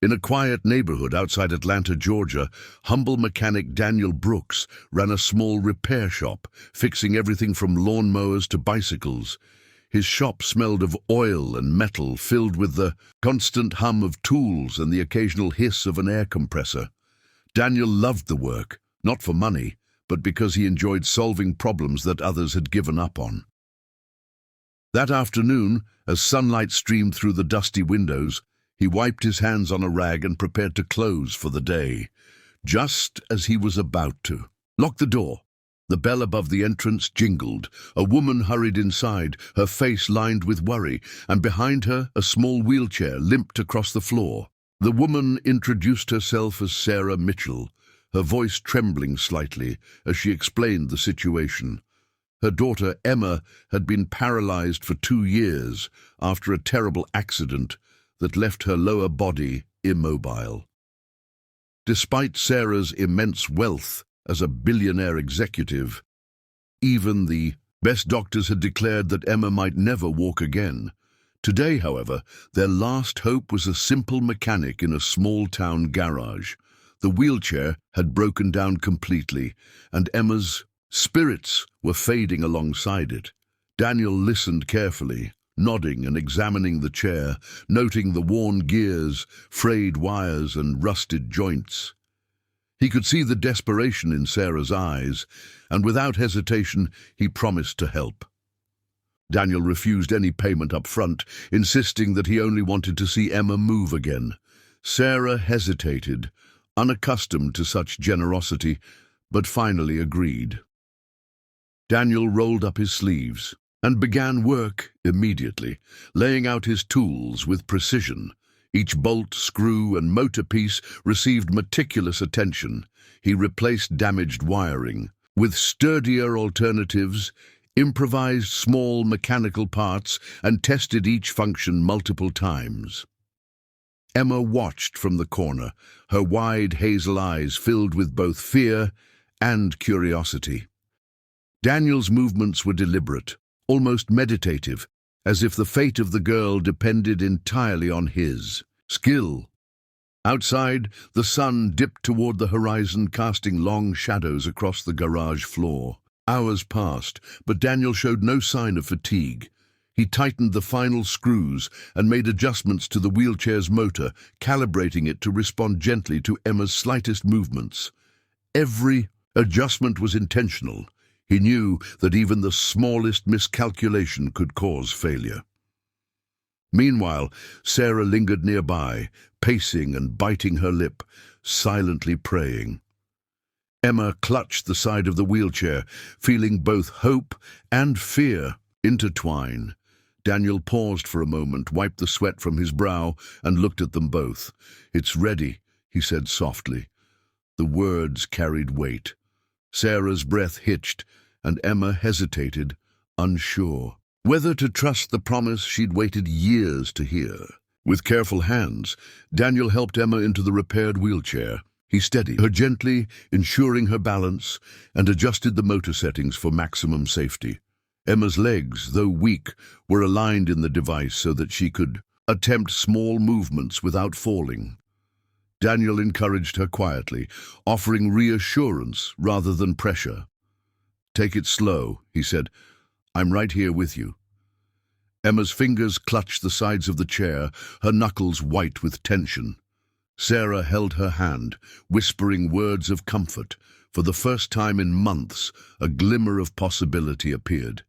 In a quiet neighborhood outside Atlanta, Georgia, humble mechanic Daniel Brooks ran a small repair shop, fixing everything from lawnmowers to bicycles. His shop smelled of oil and metal, filled with the constant hum of tools and the occasional hiss of an air compressor. Daniel loved the work, not for money, but because he enjoyed solving problems that others had given up on. That afternoon, as sunlight streamed through the dusty windows, he wiped his hands on a rag and prepared to close for the day. Just as he was about to lock the door, the bell above the entrance jingled. A woman hurried inside, her face lined with worry, and behind her a small wheelchair limped across the floor. The woman introduced herself as Sarah Mitchell, her voice trembling slightly as she explained the situation. Her daughter Emma had been paralyzed for 2 years after a terrible accident that left her lower body immobile. Despite Sarah's immense wealth as a billionaire executive, even the best doctors had declared that Emma might never walk again. Today, however, their last hope was a simple mechanic in a small-town garage. The wheelchair had broken down completely, and Emma's spirits were fading alongside it. Daniel listened carefully, nodding and examining the chair, noting the worn gears, frayed wires, and rusted joints. He could see the desperation in Sarah's eyes, and without hesitation, he promised to help. Daniel refused any payment up front, insisting that he only wanted to see Emma move again. Sarah hesitated, unaccustomed to such generosity, but finally agreed. Daniel rolled up his sleeves and began work immediately, laying out his tools with precision. Each bolt, screw, and motor piece received meticulous attention. He replaced damaged wiring with sturdier alternatives, improvised small mechanical parts, and tested each function multiple times. Emma watched from the corner, her wide hazel eyes filled with both fear and curiosity. Daniel's movements were deliberate, almost meditative, as if the fate of the girl depended entirely on his skill. Outside, the sun dipped toward the horizon, casting long shadows across the garage floor. Hours passed, but Daniel showed no sign of fatigue. He tightened the final screws and made adjustments to the wheelchair's motor, calibrating it to respond gently to Emma's slightest movements. Every adjustment was intentional. He knew that even the smallest miscalculation could cause failure. Meanwhile, Sarah lingered nearby, pacing and biting her lip, silently praying. Emma clutched the side of the wheelchair, feeling both hope and fear intertwine. Daniel paused for a moment, wiped the sweat from his brow, and looked at them both. "It's ready," he said softly. The words carried weight. Sarah's breath hitched, and Emma hesitated, unsure whether to trust the promise she'd waited years to hear. With careful hands, Daniel helped Emma into the repaired wheelchair. He steadied her gently, ensuring her balance, and adjusted the motor settings for maximum safety. Emma's legs, though weak, were aligned in the device so that she could attempt small movements without falling. Daniel encouraged her quietly, offering reassurance rather than pressure. "Take it slow," he said. "I'm right here with you." Emma's fingers clutched the sides of the chair, her knuckles white with tension. Sarah held her hand, whispering words of comfort. For the first time in months, a glimmer of possibility appeared.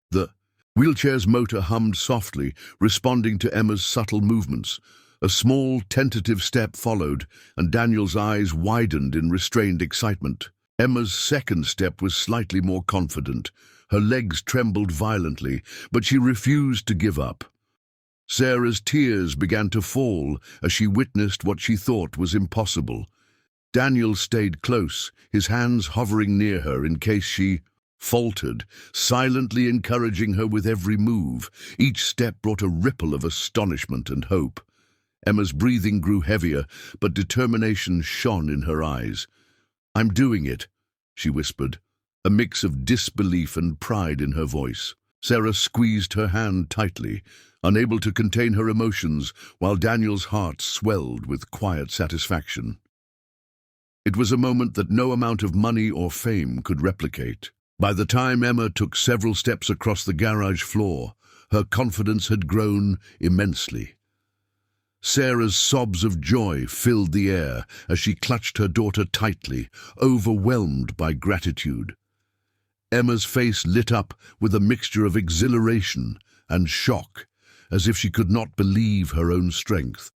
The wheelchair's motor hummed softly, responding to Emma's subtle movements. A small, tentative step followed, and Daniel's eyes widened in restrained excitement. Emma's second step was slightly more confident. Her legs trembled violently, but she refused to give up. Sarah's tears began to fall as she witnessed what she thought was impossible. Daniel stayed close, his hands hovering near her in case she faltered, silently encouraging her with every move. Each step brought a ripple of astonishment and hope. Emma's breathing grew heavier, but determination shone in her eyes. "I'm doing it," she whispered, a mix of disbelief and pride in her voice. Sarah squeezed her hand tightly, unable to contain her emotions, while Daniel's heart swelled with quiet satisfaction. It was a moment that no amount of money or fame could replicate. By the time Emma took several steps across the garage floor, her confidence had grown immensely. Sarah's sobs of joy filled the air as she clutched her daughter tightly, overwhelmed by gratitude. Emma's face lit up with a mixture of exhilaration and shock, as if she could not believe her own strength.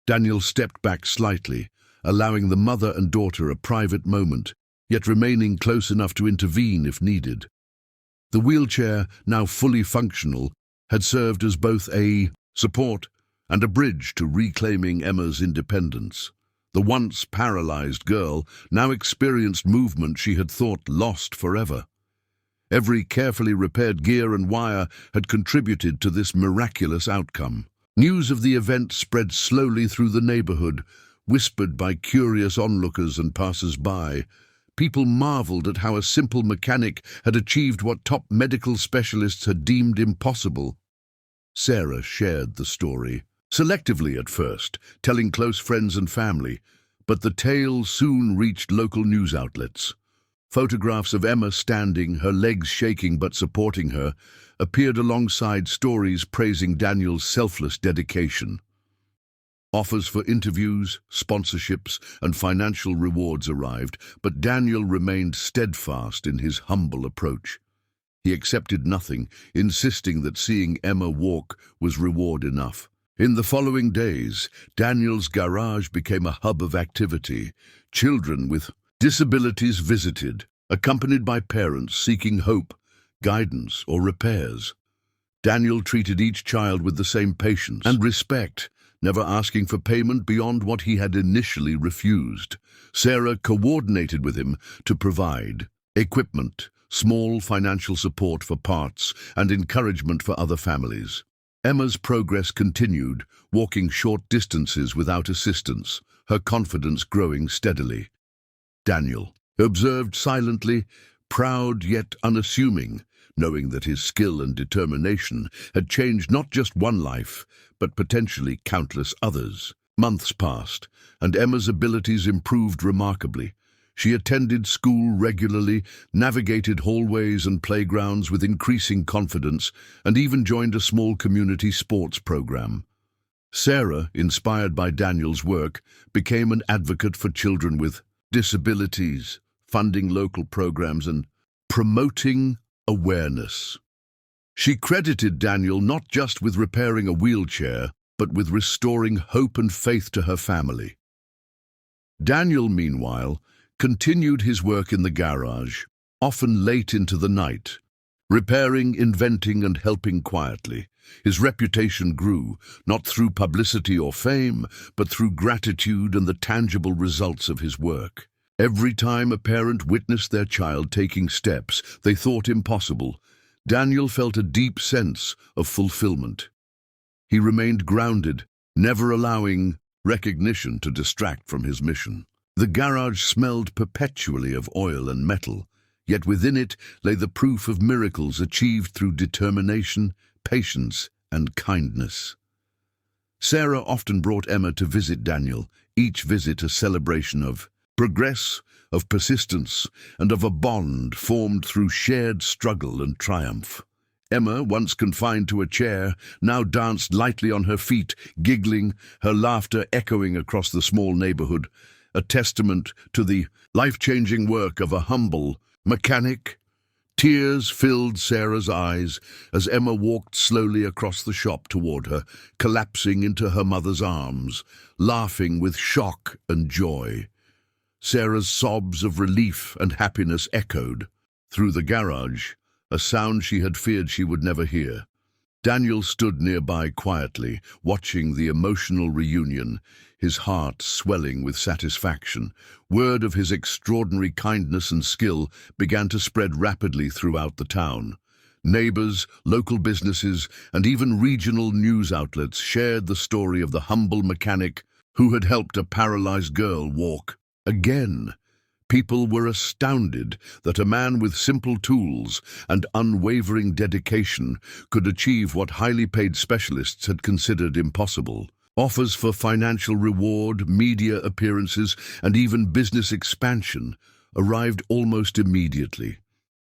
Daniel stepped back slightly, allowing the mother and daughter a private moment, yet remaining close enough to intervene if needed. The wheelchair, now fully functional, had served as both a support and a bridge to reclaiming Emma's independence. The once paralyzed girl now experienced movement she had thought lost forever. Every carefully repaired gear and wire had contributed to this miraculous outcome. News of the event spread slowly through the neighborhood, whispered by curious onlookers and passers-by. People marveled at how a simple mechanic had achieved what top medical specialists had deemed impossible. Sarah shared the story, selectively at first, telling close friends and family, but the tale soon reached local news outlets. Photographs of Emma standing, her legs shaking but supporting her, appeared alongside stories praising Daniel's selfless dedication. Offers for interviews, sponsorships, and financial rewards arrived, but Daniel remained steadfast in his humble approach. He accepted nothing, insisting that seeing Emma walk was reward enough. In the following days, Daniel's garage became a hub of activity. Children with disabilities visited, accompanied by parents seeking hope, guidance, or repairs. Daniel treated each child with the same patience and respect, never asking for payment beyond what he had initially refused. Sarah coordinated with him to provide equipment, small financial support for parts, and encouragement for other families. Emma's progress continued, walking short distances without assistance, her confidence growing steadily. Daniel observed silently, proud yet unassuming, knowing that his skill and determination had changed not just one life, but potentially countless others. Months passed, and Emma's abilities improved remarkably. She attended school regularly, navigated hallways and playgrounds with increasing confidence, and even joined a small community sports program. Sarah, inspired by Daniel's work, became an advocate for children with disabilities, funding local programs and promoting awareness. She credited Daniel not just with repairing a wheelchair, but with restoring hope and faith to her family. Daniel, meanwhile, continued his work in the garage, often late into the night, repairing, inventing, and helping quietly. His reputation grew, not through publicity or fame, but through gratitude and the tangible results of his work. Every time a parent witnessed their child taking steps they thought impossible, Daniel felt a deep sense of fulfillment. He remained grounded, never allowing recognition to distract from his mission. The garage smelled perpetually of oil and metal, yet within it lay the proof of miracles achieved through determination, patience, and kindness. Sarah often brought Emma to visit Daniel, each visit a celebration of progress, of persistence, and of a bond formed through shared struggle and triumph. Emma, once confined to a chair, now danced lightly on her feet, giggling, her laughter echoing across the small neighborhood, a testament to the life-changing work of a humble mechanic. Tears filled Sarah's eyes as Emma walked slowly across the shop toward her, collapsing into her mother's arms, laughing with shock and joy. Sarah's sobs of relief and happiness echoed through the garage, a sound she had feared she would never hear. Daniel stood nearby quietly, watching the emotional reunion, his heart swelling with satisfaction. Word of his extraordinary kindness and skill began to spread rapidly throughout the town. Neighbors, local businesses, and even regional news outlets shared the story of the humble mechanic who had helped a paralyzed girl walk again. People were astounded that a man with simple tools and unwavering dedication could achieve what highly paid specialists had considered impossible. Offers for financial reward, media appearances, and even business expansion arrived almost immediately.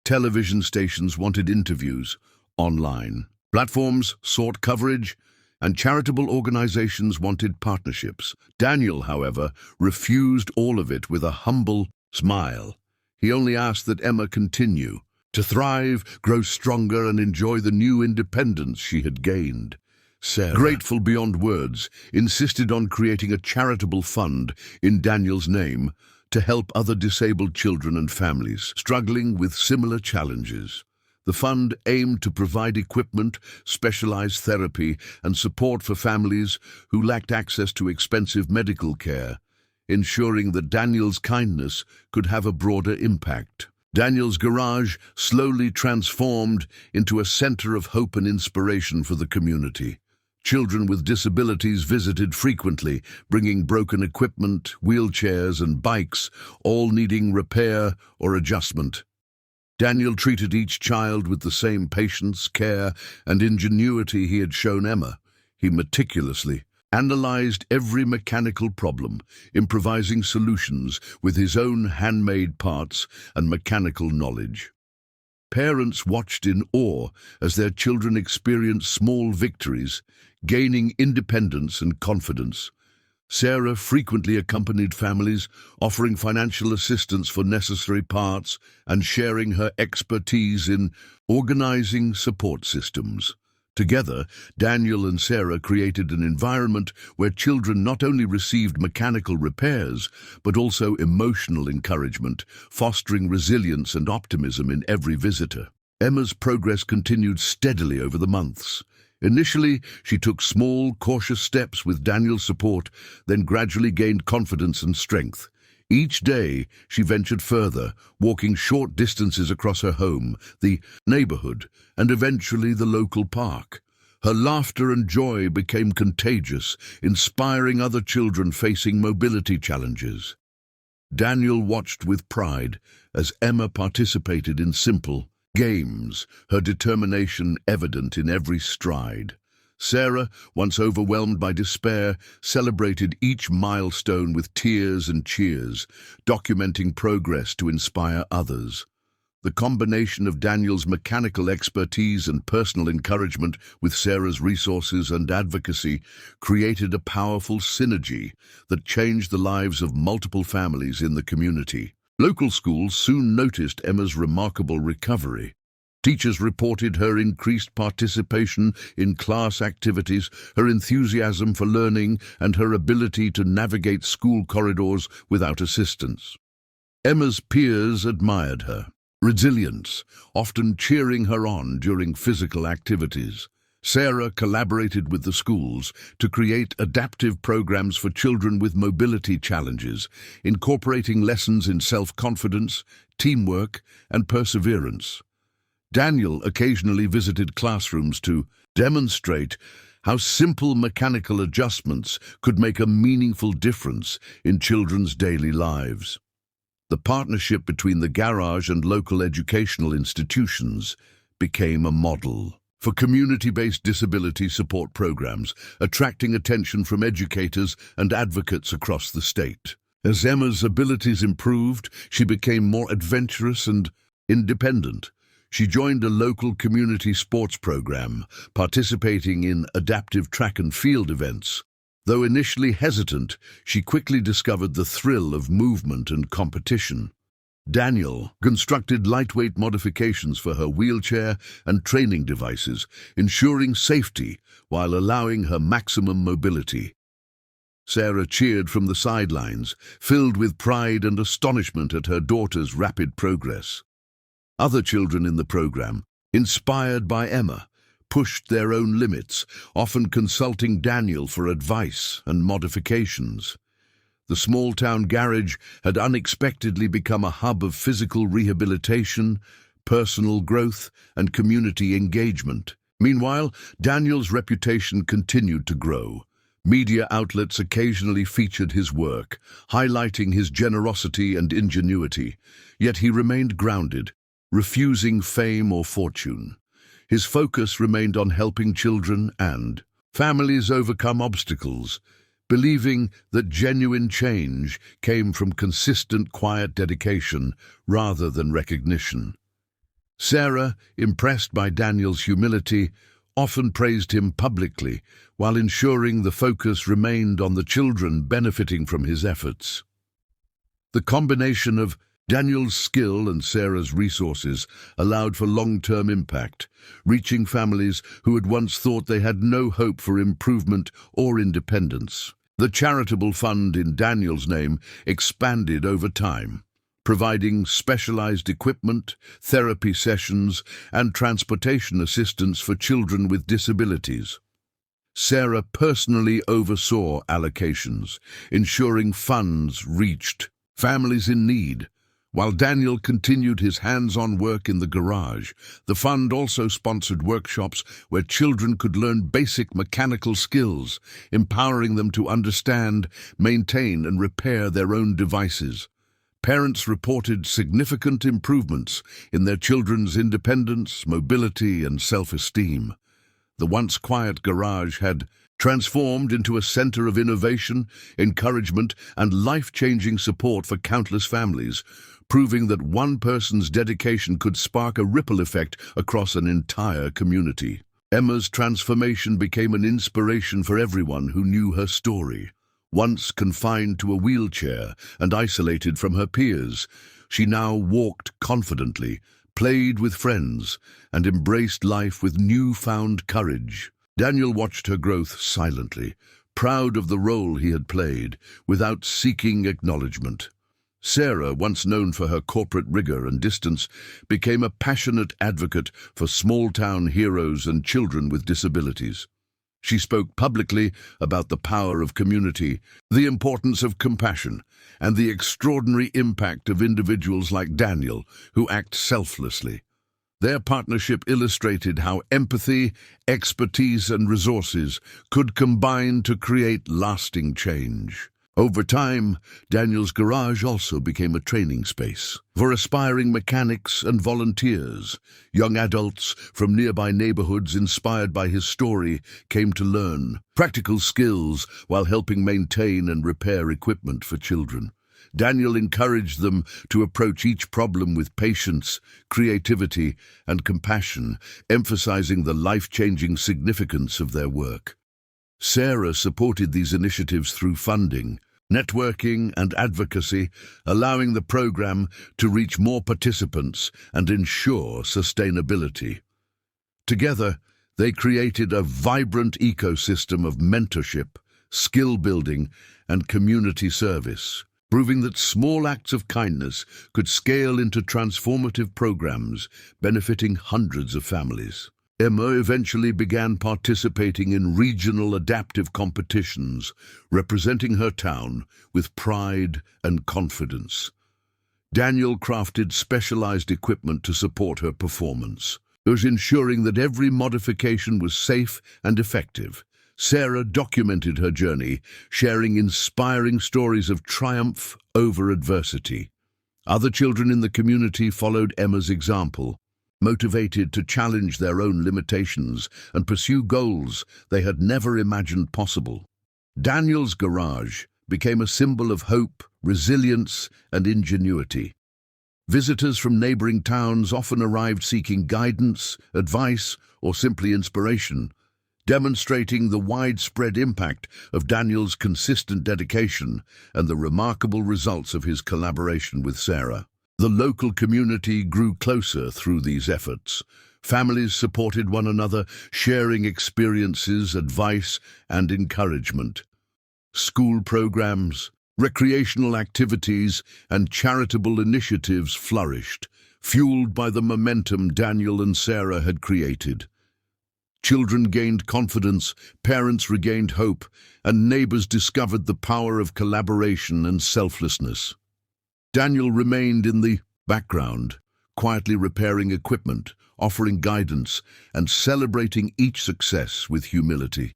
Television stations wanted interviews online. Platforms sought coverage, and charitable organizations wanted partnerships. Daniel, however, refused all of it with a humble smile. He only asked that Emma continue to thrive, grow stronger, and enjoy the new independence she had gained. Sarah, grateful beyond words, insisted on creating a charitable fund in Daniel's name to help other disabled children and families struggling with similar challenges. The fund aimed to provide equipment, specialized therapy, and support for families who lacked access to expensive medical care, ensuring that Daniel's kindness could have a broader impact. Daniel's garage slowly transformed into a center of hope and inspiration for the community. Children with disabilities visited frequently, bringing broken equipment, wheelchairs, and bikes, all needing repair or adjustment. Daniel treated each child with the same patience, care, and ingenuity he had shown Emma. He meticulously analyzed every mechanical problem, improvising solutions with his own handmade parts and mechanical knowledge. Parents watched in awe as their children experienced small victories, gaining independence and confidence. Sarah frequently accompanied families, offering financial assistance for necessary parts and sharing her expertise in organizing support systems. Together, Daniel and Sarah created an environment where children not only received mechanical repairs, but also emotional encouragement, fostering resilience and optimism in every visitor. Emma's progress continued steadily over the months. Initially, she took small, cautious steps with Daniel's support, then gradually gained confidence and strength. Each day, she ventured further, walking short distances across her home, the neighborhood, and eventually the local park. Her laughter and joy became contagious, inspiring other children facing mobility challenges. Daniel watched with pride as Emma participated in simple games, her determination evident in every stride. Sarah, once overwhelmed by despair, celebrated each milestone with tears and cheers, documenting progress to inspire others. The combination of Daniel's mechanical expertise and personal encouragement with Sarah's resources and advocacy created a powerful synergy that changed the lives of multiple families in the community. Local schools soon noticed Emma's remarkable recovery. Teachers reported her increased participation in class activities, her enthusiasm for learning, and her ability to navigate school corridors without assistance. Emma's peers admired her resilience, often cheering her on during physical activities. Sarah collaborated with the schools to create adaptive programs for children with mobility challenges, incorporating lessons in self-confidence, teamwork, and perseverance. Daniel occasionally visited classrooms to demonstrate how simple mechanical adjustments could make a meaningful difference in children's daily lives. The partnership between the garage and local educational institutions became a model for community-based disability support programs, attracting attention from educators and advocates across the state. As Emma's abilities improved, she became more adventurous and independent. She joined a local community sports program, participating in adaptive track and field events. Though initially hesitant, she quickly discovered the thrill of movement and competition. Daniel constructed lightweight modifications for her wheelchair and training devices, ensuring safety while allowing her maximum mobility. Sarah cheered from the sidelines, filled with pride and astonishment at her daughter's rapid progress. Other children in the program, inspired by Emma, pushed their own limits, often consulting Daniel for advice and modifications. The small-town garage had unexpectedly become a hub of physical rehabilitation, personal growth, and community engagement. Meanwhile, Daniel's reputation continued to grow. Media outlets occasionally featured his work, highlighting his generosity and ingenuity, yet he remained grounded, refusing fame or fortune. His focus remained on helping children and families overcome obstacles, believing that genuine change came from consistent, quiet dedication rather than recognition. Sarah, impressed by Daniel's humility, often praised him publicly, while ensuring the focus remained on the children benefiting from his efforts. The combination of Daniel's skill and Sarah's resources allowed for long-term impact, reaching families who had once thought they had no hope for improvement or independence. The charitable fund in Daniel's name expanded over time, providing specialized equipment, therapy sessions, and transportation assistance for children with disabilities. Sarah personally oversaw allocations, ensuring funds reached families in need. While Daniel continued his hands-on work in the garage, the fund also sponsored workshops where children could learn basic mechanical skills, empowering them to understand, maintain, and repair their own devices. Parents reported significant improvements in their children's independence, mobility, and self-esteem. The once quiet garage had transformed into a center of innovation, encouragement, and life-changing support for countless families, proving that one person's dedication could spark a ripple effect across an entire community. Emma's transformation became an inspiration for everyone who knew her story. Once confined to a wheelchair and isolated from her peers, she now walked confidently, played with friends, and embraced life with newfound courage. Daniel watched her growth silently, proud of the role he had played, without seeking acknowledgement. Sarah, once known for her corporate rigor and distance, became a passionate advocate for small-town heroes and children with disabilities. She spoke publicly about the power of community, the importance of compassion, and the extraordinary impact of individuals like Daniel, who act selflessly. Their partnership illustrated how empathy, expertise, and resources could combine to create lasting change. Over time, Daniel's garage also became a training space for aspiring mechanics and volunteers. Young adults from nearby neighborhoods inspired by his story came to learn practical skills while helping maintain and repair equipment for children. Daniel encouraged them to approach each problem with patience, creativity, and compassion, emphasizing the life-changing significance of their work. Sarah supported these initiatives through funding, networking, and advocacy, allowing the program to reach more participants and ensure sustainability. Together, they created a vibrant ecosystem of mentorship, skill building, and community service, proving that small acts of kindness could scale into transformative programs benefiting hundreds of families. Emma eventually began participating in regional adaptive competitions, representing her town with pride and confidence. Daniel crafted specialized equipment to support her performance, thus ensuring that every modification was safe and effective. Sarah documented her journey, sharing inspiring stories of triumph over adversity. Other children in the community followed Emma's example, motivated to challenge their own limitations and pursue goals they had never imagined possible. Daniel's garage became a symbol of hope, resilience, and ingenuity. Visitors from neighboring towns often arrived seeking guidance, advice, or simply inspiration, demonstrating the widespread impact of Daniel's consistent dedication and the remarkable results of his collaboration with Sarah. The local community grew closer through these efforts. Families supported one another, sharing experiences, advice, and encouragement. School programs, recreational activities, and charitable initiatives flourished, fueled by the momentum Daniel and Sarah had created. Children gained confidence, parents regained hope, and neighbors discovered the power of collaboration and selflessness. Daniel remained in the background, quietly repairing equipment, offering guidance, and celebrating each success with humility.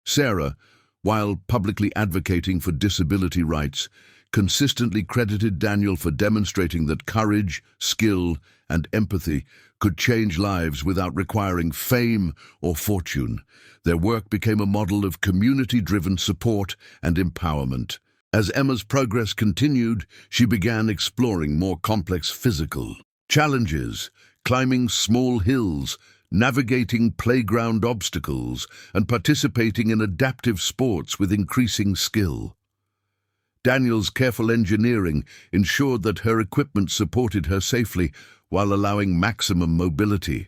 Sarah, while publicly advocating for disability rights, consistently credited Daniel for demonstrating that courage, skill, and empathy could change lives without requiring fame or fortune. Their work became a model of community-driven support and empowerment. As Emma's progress continued, she began exploring more complex physical challenges, climbing small hills, navigating playground obstacles, and participating in adaptive sports with increasing skill. Daniel's careful engineering ensured that her equipment supported her safely while allowing maximum mobility.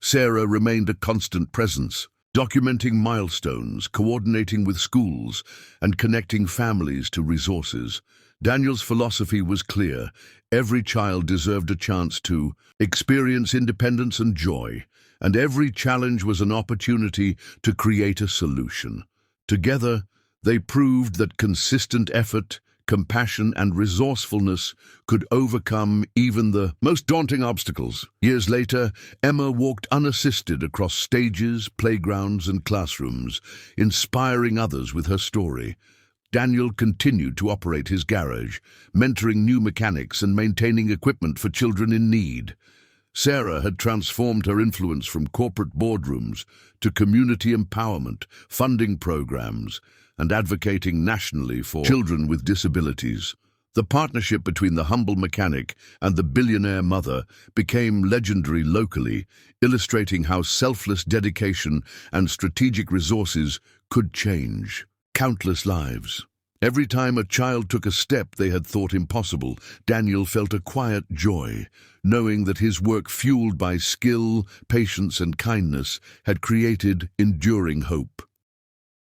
Sarah remained a constant presence, documenting milestones, coordinating with schools, and connecting families to resources. Daniel's philosophy was clear: every child deserved a chance to experience independence and joy, and every challenge was an opportunity to create a solution. Together, they proved that consistent effort, compassion, and resourcefulness could overcome even the most daunting obstacles. Years later, Emma walked unassisted across stages, playgrounds, and classrooms, inspiring others with her story. Daniel continued to operate his garage, mentoring new mechanics and maintaining equipment for children in need. Sarah had transformed her influence from corporate boardrooms to community empowerment, funding programs, and advocating nationally for children with disabilities. The partnership between the humble mechanic and the billionaire mother became legendary locally, illustrating how selfless dedication and strategic resources could change countless lives. Every time a child took a step they had thought impossible, Daniel felt a quiet joy, knowing that his work, fueled by skill, patience, and kindness, had created enduring hope.